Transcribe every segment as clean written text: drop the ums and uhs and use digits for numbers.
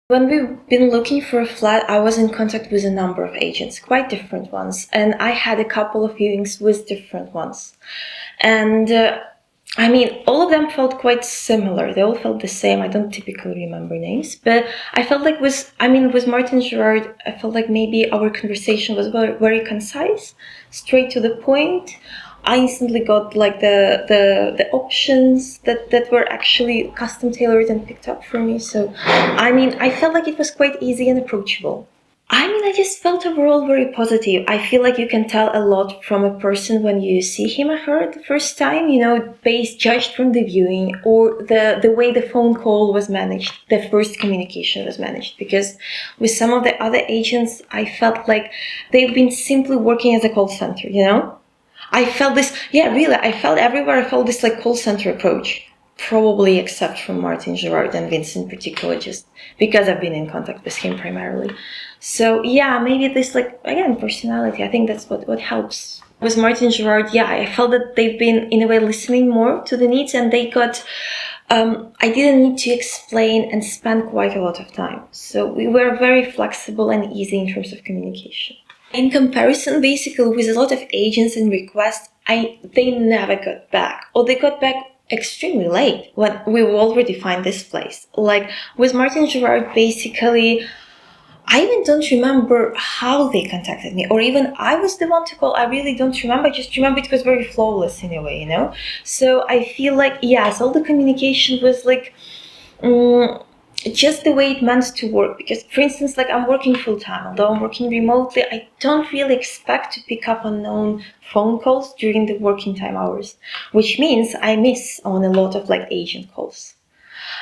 When we've been looking for a flat, I was in contact with a number of agents, quite different ones, and I had a couple of viewings with different ones. And all of them felt quite similar. They all felt the same. I don't typically remember names, but I felt like with Martin Gerard, I felt like maybe our conversation was very, very concise, straight to the point. I instantly got like the options that were actually custom tailored and picked up for me. So, I felt like it was quite easy and approachable. I just felt overall very positive. I feel like you can tell a lot from a person when you see him or her the first time, based judged from the viewing or the way the phone call was managed, the first communication was managed. Because with some of the other agents, I felt like they've been simply working as a call center, I felt this, I felt everywhere, I felt this like call center approach. Probably except from Martin Gerard and Vince in particular, just because I've been in contact with him primarily. So maybe this personality, I think that's what helps. With Martin Gerard, I felt that they've been in a way listening more to the needs, and they got, I didn't need to explain and spend quite a lot of time. So we were very flexible and easy in terms of communication. In comparison, basically, with a lot of agents and requests, they never got back, or they got back extremely late when we already find this place. Like with Martin Gerard, basically, I even don't remember how they contacted me, or even I was the one to call. I really don't remember. I just remember it was very flawless in a way, So I feel like, yes, all the communication was like, just the way it meant to work. Because, for instance, like I'm working full-time, although I'm working remotely, I don't really expect to pick up unknown phone calls during the working time hours, which means I miss on a lot of like agent calls.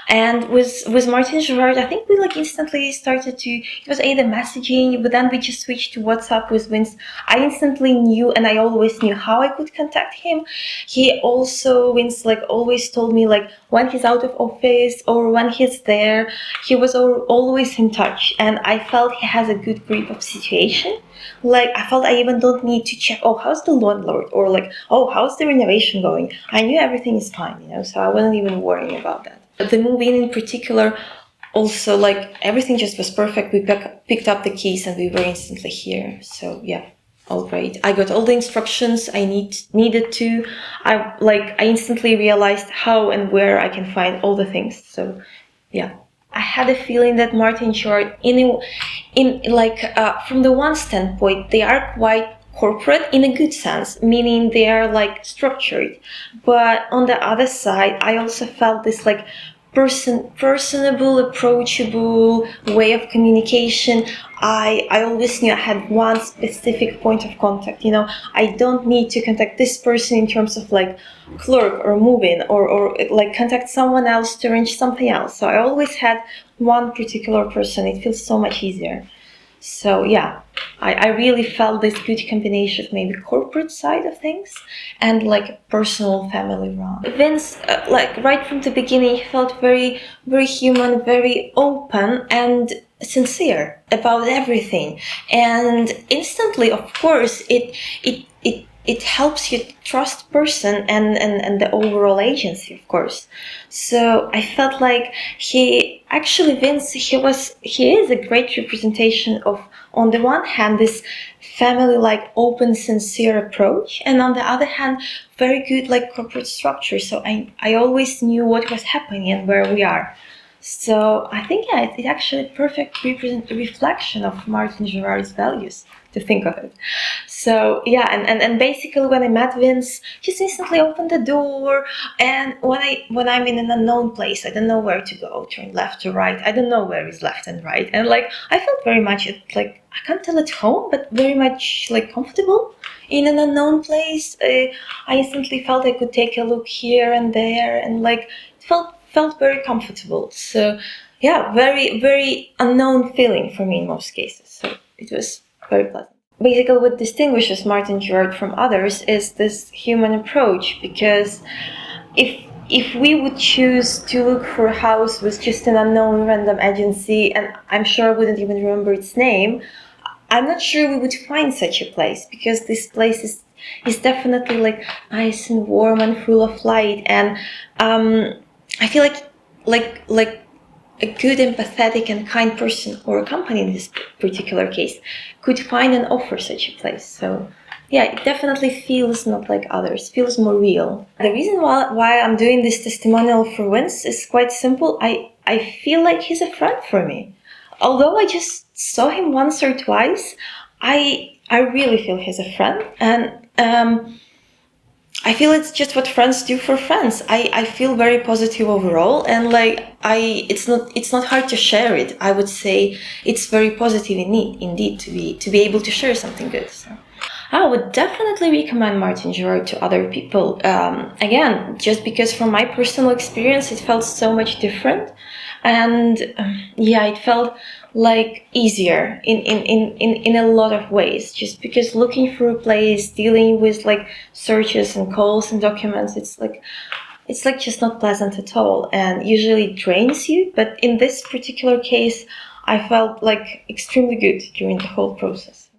And with Martin Gerard, I think we like instantly started to, it was either messaging, but then we just switched to WhatsApp with Vince. I instantly knew, and I always knew how I could contact him. He also, Vince, like always told me like when he's out of office or when he's there, he was always in touch. And I felt he has a good grip of situation. Like I felt I even don't need to check, oh, how's the landlord? Or like, oh, how's the renovation going? I knew everything is fine, so I wasn't even worrying about that. The move-in in particular, also like everything just was perfect. We picked up the keys and we were instantly here. So all great. I got all the instructions I needed to. I instantly realized how and where I can find all the things. So I had a feeling that Martin Short, from the one standpoint, they are quite corporate in a good sense, meaning they are like structured. But on the other side, I also felt this like personable, approachable way of communication. I always knew I had one specific point of contact. I don't need to contact this person in terms of like clerk or move-in or like contact someone else to arrange something else. So I always had one particular person. It feels so much easier. So I really felt this good combination of maybe corporate side of things and like personal family run. Vince, right from the beginning, he felt very, very human, very open and sincere about everything. And instantly, of course, it helps you trust person and the overall agency, of course. So I felt like Vince, he is a great representation of, on the one hand, this family like open, sincere approach, and on the other hand, very good like corporate structure. So I always knew what was happening and where we are. So I think it's actually a perfect reflection of Martin Gerard's values, to think of it. So and basically when I met Vince, just instantly opened the door. And when I'm in an unknown place, I don't know where to go, turn left or right. I don't know where is left and right. And like I felt very much I can't tell at home, but very much like comfortable in an unknown place. I instantly felt I could take a look here and there, and like it felt very comfortable. So very, very unknown feeling for me in most cases. So it was very pleasant. Basically, what distinguishes Martin Gerard from others is this human approach, because if we would choose to look for a house with just an unknown random agency, and I'm sure I wouldn't even remember its name, I'm not sure we would find such a place, because this place is definitely like nice and warm and full of light. And I feel like a good, empathetic, and kind person, or a company in this particular case, could find and offer such a place. So yeah, it definitely feels not like others, feels more real. The reason why I'm doing this testimonial for Vince is quite simple. I feel like he's a friend for me. Although I just saw him once or twice, I really feel he's a friend, and I feel it's just what friends do for friends. I feel very positive overall, and it's not hard to share it. I would say it's very positive indeed to be able to share something good. So I would definitely recommend Martin Gerard to other people. Again, just because from my personal experience, it felt so much different, and yeah, it felt like easier in a lot of ways, just because looking for a place, dealing with like searches and calls and documents, it's like just not pleasant at all, and usually drains you. But in this particular case, I felt like extremely good during the whole process.